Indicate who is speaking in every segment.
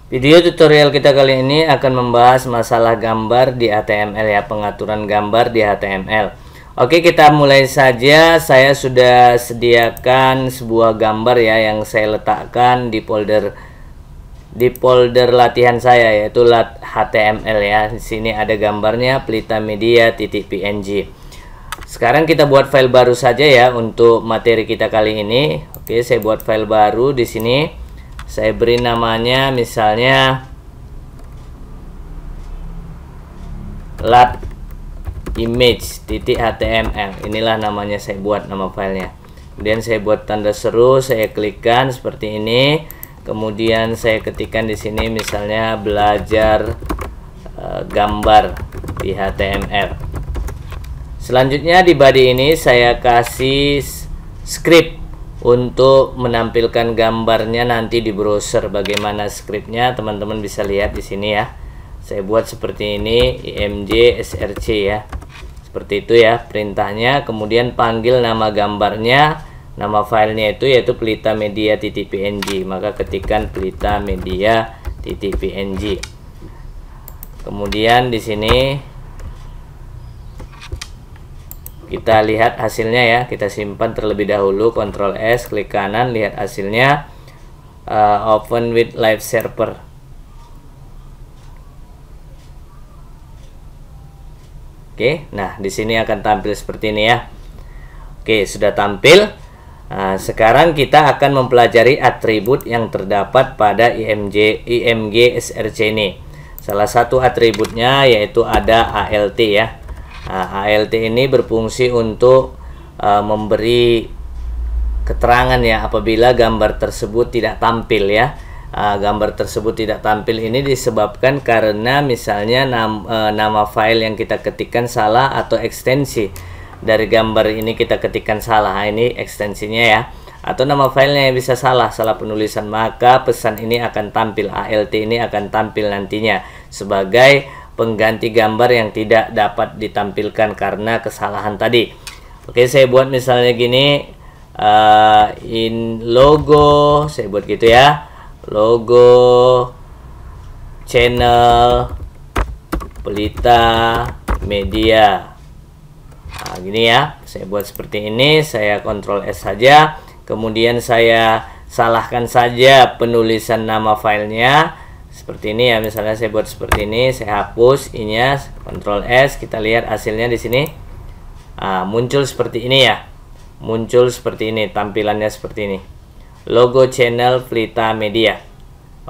Speaker 1: Video tutorial kita kali ini akan membahas masalah gambar di HTML ya, pengaturan gambar di HTML. Oke, kita mulai saja. Saya sudah sediakan sebuah gambar ya yang saya letakkan di folder latihan saya, yaitu HTML ya. Di sini ada gambarnya pelitamedia.png. Sekarang kita buat file baru saja ya untuk materi kita kali ini. Oke, saya buat file baru di sini. Saya beri namanya misalnya lat image.html. Inilah namanya, saya buat nama filenya. Kemudian saya buat tanda seru, saya klikkan seperti ini. Kemudian saya ketikkan di sini misalnya belajar gambar di HTML. Selanjutnya di body ini saya kasih script untuk menampilkan gambarnya nanti di browser. Bagaimana scriptnya teman-teman bisa lihat di sini ya. Saya buat seperti ini, img src ya, seperti itu ya perintahnya. Kemudian panggil nama gambarnya, nama filenya itu yaitu pelitamedia.png. Maka ketikkan pelitamedia.png. Kemudian di sini kita lihat hasilnya ya, kita simpan terlebih dahulu, Ctrl S, klik kanan, lihat hasilnya. Open with live server. Oke, nah di sini akan tampil seperti ini ya. Oke, sudah tampil. Sekarang kita akan mempelajari atribut yang terdapat pada img src ini. Salah satu atributnya yaitu ada alt ya. alt ini berfungsi untuk memberi keterangan ya apabila gambar tersebut tidak tampil ya. Gambar tersebut tidak tampil ini disebabkan karena misalnya nama file yang kita ketikkan salah atau ekstensi dari gambar ini kita ketikkan salah. Ini ekstensinya ya, atau nama filenya bisa salah penulisan, maka pesan ini akan tampil, alt ini akan tampil nantinya sebagai pengganti gambar yang tidak dapat ditampilkan karena kesalahan tadi. Oke, saya buat misalnya gini, in logo, saya buat gitu ya, logo channel Pelita Media. Nah, gini ya, saya buat seperti ini. Saya Ctrl S saja, kemudian saya salahkan saja penulisan nama filenya seperti ini ya. Misalnya saya buat seperti ini, saya hapus ininya, Ctrl S, kita lihat hasilnya di sini. Muncul seperti ini ya, muncul seperti ini, tampilannya seperti ini, logo channel Pelita Media.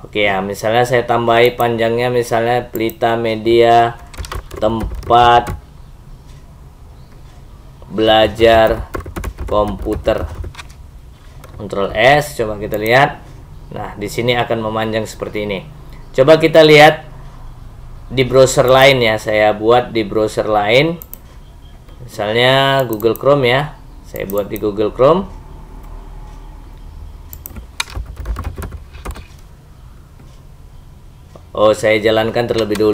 Speaker 1: Oke ya, misalnya saya tambahi panjangnya, misalnya Pelita Media tempat belajar komputer. Ctrl S, coba kita lihat. Nah, di sini akan memanjang seperti ini. Coba kita lihat di browser lain ya. Saya buat di browser lain, misalnya Google Chrome ya. Saya buat di Google Chrome. Oh, saya jalankan terlebih dulu.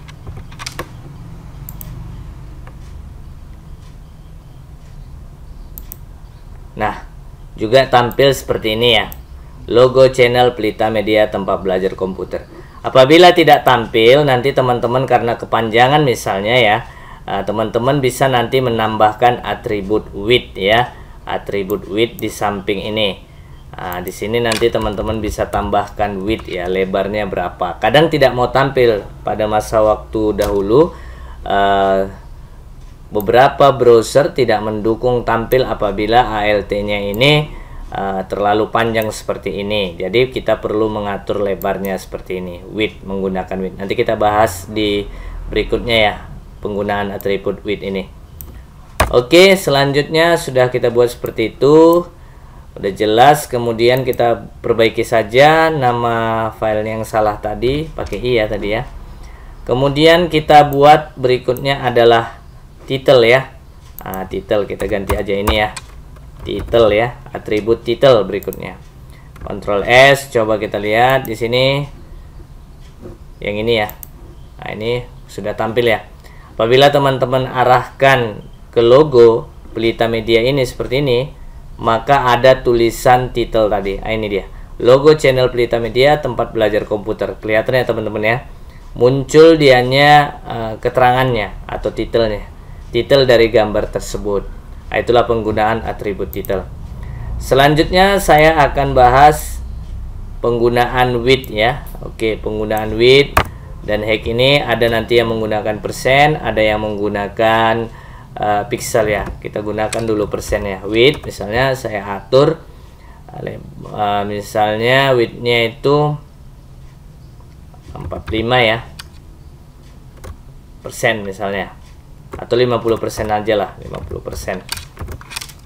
Speaker 1: Nah, juga tampil seperti ini ya, logo channel Pelita Media tempat belajar komputer. Apabila tidak tampil, nanti teman-teman karena kepanjangan misalnya ya, teman-teman bisa nanti menambahkan atribut width ya, atribut width di samping ini. Di sini nanti teman-teman bisa tambahkan width ya, lebarnya berapa. Kadang tidak mau tampil pada masa waktu dahulu. Beberapa browser tidak mendukung tampil apabila alt-nya ini terlalu panjang seperti ini. Jadi kita perlu mengatur lebarnya seperti ini, width, menggunakan width. Nanti kita bahas di berikutnya ya, penggunaan atribut width ini. Oke, selanjutnya sudah kita buat seperti itu, udah jelas. Kemudian kita perbaiki saja nama file yang salah tadi, pakai i ya tadi ya. Kemudian kita buat berikutnya adalah title ya. Title kita ganti aja ini ya, title ya, atribut title berikutnya. Ctrl S, coba kita lihat di sini yang ini ya. Nah, ini sudah tampil ya. Apabila teman-teman arahkan ke logo Pelita Media ini seperti ini, maka ada tulisan title tadi. Ini dia, logo channel Pelita Media tempat belajar komputer. Kelihatan ya teman-teman ya, muncul dianya keterangannya atau titelnya, titel dari gambar tersebut. Nah, itulah penggunaan atribut titel. Selanjutnya saya akan bahas penggunaan width ya. Oke, penggunaan width dan height ini ada nanti yang menggunakan persen, ada yang menggunakan pixel ya. Kita gunakan dulu persen ya. Width misalnya saya atur misalnya width-nya itu 45 ya persen misalnya, atau 50% aja lah, 50%.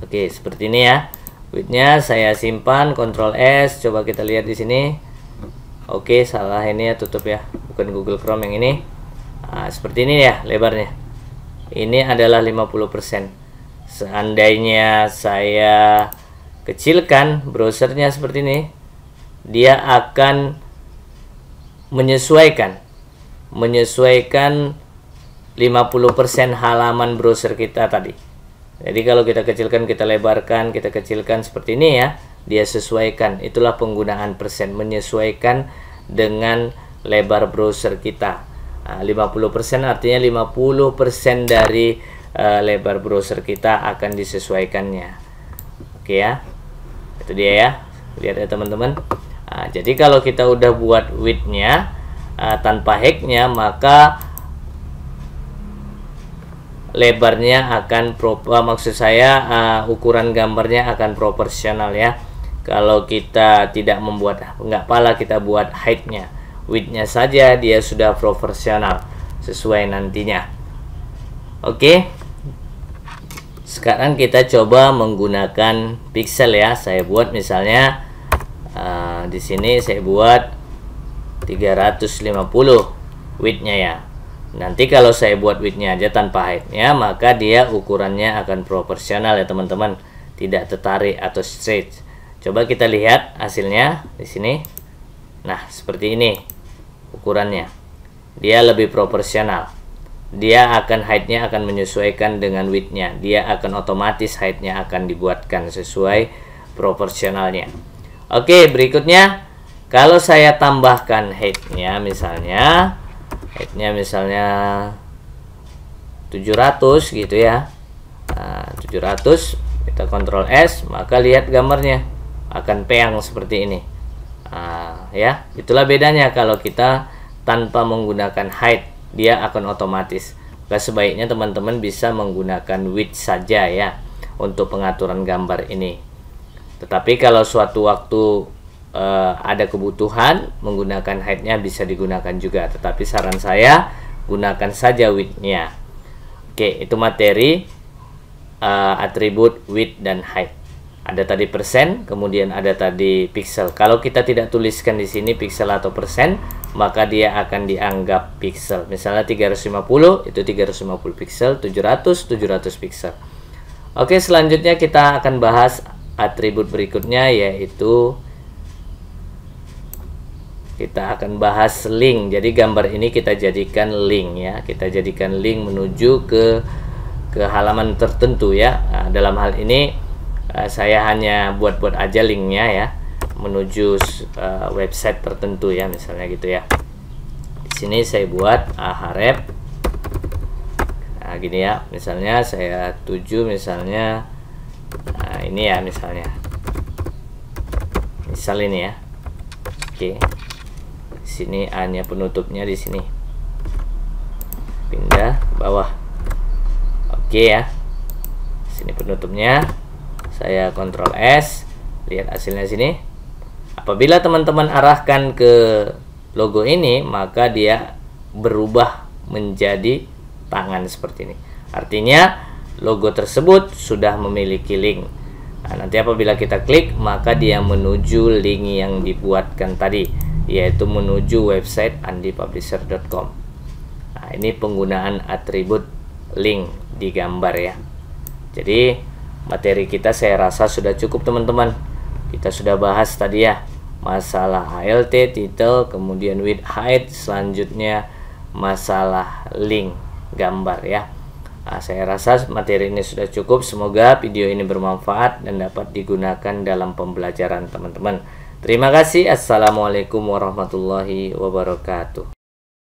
Speaker 1: Oke, seperti ini ya. Width-nya saya simpan, Ctrl S, coba kita lihat di sini. Oke, salah ini ya, tutup ya, bukan Google Chrome yang ini. Nah, seperti ini ya lebarnya. Ini adalah 50%. Seandainya saya kecilkan browsernya seperti ini, dia akan menyesuaikan 50% halaman browser kita tadi. Jadi kalau kita kecilkan, kita lebarkan, kita kecilkan seperti ini ya, dia sesuaikan. Itulah penggunaan persen, menyesuaikan dengan lebar browser kita. Nah, 50% artinya 50% dari lebar browser kita akan disesuaikannya. Oke ya, itu dia ya, lihat ya teman-teman. Nah, jadi kalau kita udah buat width-nya tanpa height-nya, maka lebarnya akan maksud saya ukuran gambarnya akan proporsional ya. Kalau kita tidak membuat, nggak pala kita buat height-nya, width-nya saja dia sudah proporsional sesuai nantinya. Oke, sekarang kita coba menggunakan pixel ya. Saya buat misalnya di sini saya buat 350 width-nya ya. Nanti kalau saya buat width-nya aja tanpa height-nya, maka dia ukurannya akan proporsional ya teman-teman, tidak tertarik atau straight. Coba kita lihat hasilnya di sini. Nah, seperti ini ukurannya. Dia lebih proporsional. Dia akan height-nya akan menyesuaikan dengan width-nya. Dia akan otomatis height-nya akan dibuatkan sesuai proporsionalnya. Oke, berikutnya kalau saya tambahkan height-nya misalnya, height-nya misalnya 700 gitu ya. Nah, 700 kita Ctrl S, maka lihat gambarnya akan peang seperti ini. Nah, ya, itulah bedanya kalau kita tanpa menggunakan height, dia akan otomatis. Maka sebaiknya teman-teman bisa menggunakan width saja ya untuk pengaturan gambar ini. Tetapi kalau suatu waktu ada kebutuhan menggunakan height-nya, bisa digunakan juga, tetapi saran saya gunakan saja width-nya. Oke, itu materi atribut width dan height. Ada tadi persen, kemudian ada tadi pixel. Kalau kita tidak tuliskan di sini pixel atau persen, maka dia akan dianggap pixel. Misalnya 350 itu 350 pixel, 700 pixel. Oke, selanjutnya kita akan bahas atribut berikutnya, yaitu kita akan bahas link. Jadi gambar ini kita jadikan link ya. Kita jadikan link menuju ke halaman tertentu ya. Nah, dalam hal ini saya hanya buat aja linknya ya, menuju website tertentu ya, misalnya gitu ya. Di sini saya buat Ahref. Nah, gini ya. Misalnya saya tuju misalnya ini ya, misalnya. Misal ini ya. Oke. Sini hanya penutupnya di sini, pindah ke bawah. Oke ya, sini penutupnya, saya Ctrl S, lihat hasilnya sini. Apabila teman-teman arahkan ke logo ini, maka dia berubah menjadi tangan seperti ini. Artinya logo tersebut sudah memiliki link. Nah, nanti apabila kita klik, maka dia menuju link yang dibuatkan tadi, yaitu menuju website andipublisher.com. Nah, ini penggunaan atribut link di gambar ya. Jadi materi kita saya rasa sudah cukup teman-teman. Kita sudah bahas tadi ya, masalah ALT, titel, kemudian width, height, selanjutnya masalah link gambar ya. Nah, saya rasa materi ini sudah cukup. Semoga video ini bermanfaat dan dapat digunakan dalam pembelajaran teman-teman. Terima kasih. Assalamualaikum warahmatullahi wabarakatuh.